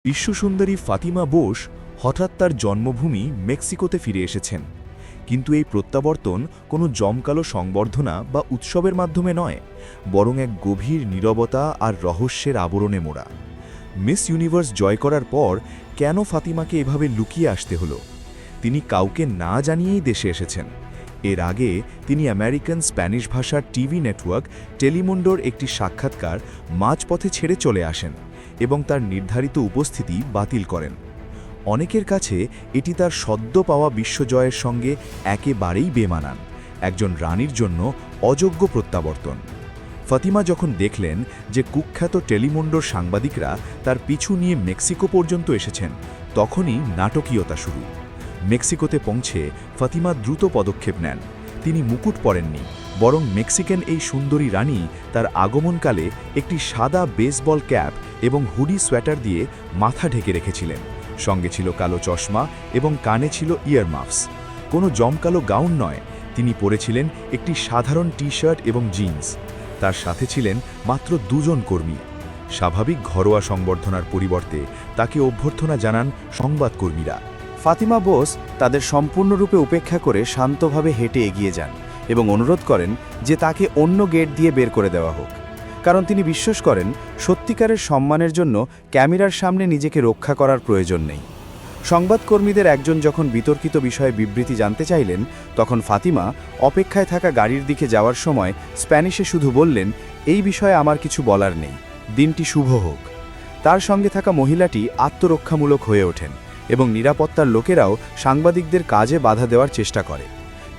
বিশ্বসুন্দরী ফাতিমা বোস হঠাৎ তার জন্মভূমি মেক্সিকোতে ফিরে এসেছেন, কিন্তু এই প্রত্যাবর্তন কোনো জমকালো সংবর্ধনা বা উৎসবের মাধ্যমে নয়, বরং এক গভীর নীরবতা আর রহস্যের আবরণে মোড়া। মিস ইউনিভার্স জয় করার পর কেন ফাতিমাকে এভাবে লুকিয়ে আসতে হলো? তিনি কাউকে না জানিয়েই দেশে এসেছেন। এর আগে তিনি আমেরিকান স্প্যানিশ ভাষার টিভি নেটওয়ার্ক টেলিমুন্ডোর একটি সাক্ষাৎকার মাঝপথে ছেড়ে চলে আসেন এবং তার নির্ধারিত উপস্থিতি বাতিল করেন। অনেকের কাছে এটি তার সদ্য পাওয়া বিশ্বজয়ের সঙ্গে একেবারেই বেমানান, একজন রানীর জন্য অযোগ্য প্রত্যাবর্তন। ফাতিমা যখন দেখলেন যে কুখ্যাত টেলিমুন্ডোর সাংবাদিকরা তার পিছু নিয়ে মেক্সিকো পর্যন্ত এসেছেন, তখনই নাটকীয়তা শুরু। মেক্সিকোতে পৌঁছে ফাতিমা দ্রুত পদক্ষেপ নেন। তিনি মুকুট পরেননি, বরং মেক্সিকান এই সুন্দরী রানী তার আগমনকালে একটি সাদা বেসবল ক্যাপ এবং হুডি সোয়েটার দিয়ে মাথা ঢেকে রেখেছিলেন। সঙ্গে ছিল কালো চশমা এবং কানে ছিল ইয়ারমাফস। কোনো জমকালো গাউন নয়, তিনি পরেছিলেন একটি সাধারণ টি-শার্ট এবং জিন্স। তার সাথে ছিলেন মাত্র দুজন কর্মী। স্বাভাবিক ঘরোয়া সংবর্ধনার পরিবর্তে তাকে অভ্যর্থনা জানান সংবাদকর্মীরা। ফাতিমা বোস তাদের সম্পূর্ণরূপে উপেক্ষা করে শান্তভাবে হেঁটে এগিয়ে যান এবং অনুরোধ করেন যে তাকে অন্য গেট দিয়ে বের করে দেওয়া হোক, কারণ তিনি বিশ্বাস করেন সত্যিকারের সম্মানের জন্য ক্যামেরার সামনে নিজেকে রক্ষা করার প্রয়োজন নেই। সংবাদকর্মীদের একজন যখন বিতর্কিত বিষয়ে বিবৃতি জানতে চাইলেন, তখন ফাতিমা অপেক্ষায় থাকা গাড়ির দিকে যাওয়ার সময় স্প্যানিশে শুধু বললেন, এই বিষয়ে আমার কিছু বলার নেই, দিনটি শুভ হোক। তার সঙ্গে থাকা মহিলাটি আত্মরক্ষামূলক হয়ে ওঠেন এবং নিরাপত্তার লোকেরাও সাংবাদিকদের কাজে বাধা দেওয়ার চেষ্টা করে।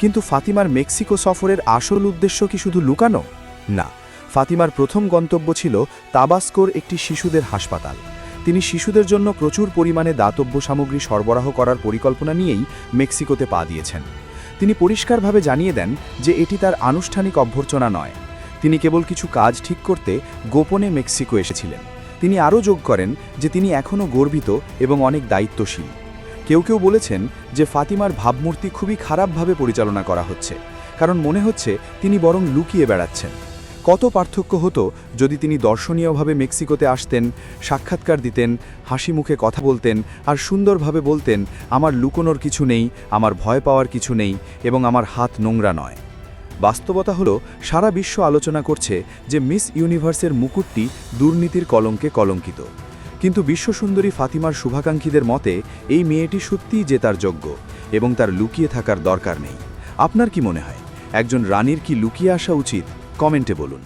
কিন্তু ফাতিমার মেক্সিকো সফরের আসল উদ্দেশ্য কি শুধু লুকানো? না, ফাতিমার প্রথম গন্তব্য ছিল তাবাস্কোর একটি শিশুদের হাসপাতাল। তিনি শিশুদের জন্য প্রচুর পরিমাণে দাতব্য সামগ্রী সরবরাহ করার পরিকল্পনা নিয়েই মেক্সিকোতে পা দিয়েছেন। তিনি পরিষ্কারভাবে জানিয়ে দেন যে এটি তার আনুষ্ঠানিক অভ্যর্থনা নয়, তিনি কেবল কিছু কাজ ঠিক করতে গোপনে মেক্সিকো এসেছিলেন। তিনি আরও যোগ করেন যে তিনি এখনও গর্বিত এবং অনেক দায়িত্বশীল। কেউ কেউ বলেছেন যে ফাতিমার ভাবমূর্তি খুবই খারাপভাবে পরিচালনা করা হচ্ছে, কারণ মনে হচ্ছে তিনি বরং লুকিয়ে বেড়াচ্ছেন। কত পার্থক্য হতো যদি তিনি দর্শনীয়ভাবে মেক্সিকোতে আসতেন, সাক্ষাৎকার দিতেন, হাসি মুখে কথা বলতেন আর সুন্দরভাবে বলতেন, আমার লুকোনোর কিছু নেই, আমার ভয় পাওয়ার কিছু নেই এবং আমার হাত নোংরা নয়। বাস্তবতা হলো, সারা বিশ্ব আলোচনা করছে যে মিস ইউনিভার্সের মুকুটটি দুর্নীতির কলঙ্কে কলঙ্কিত। কিন্তু বিশ্বসুন্দরী ফাতিমার শুভাকাঙ্ক্ষীদের মতে এই মেয়েটি সত্যিই জেতার যোগ্য এবং তার লুকিয়ে থাকার দরকার নেই। আপনার কি মনে হয়, একজন রানীর কি লুকিয়ে আসা উচিত? কমেন্টে বলুন।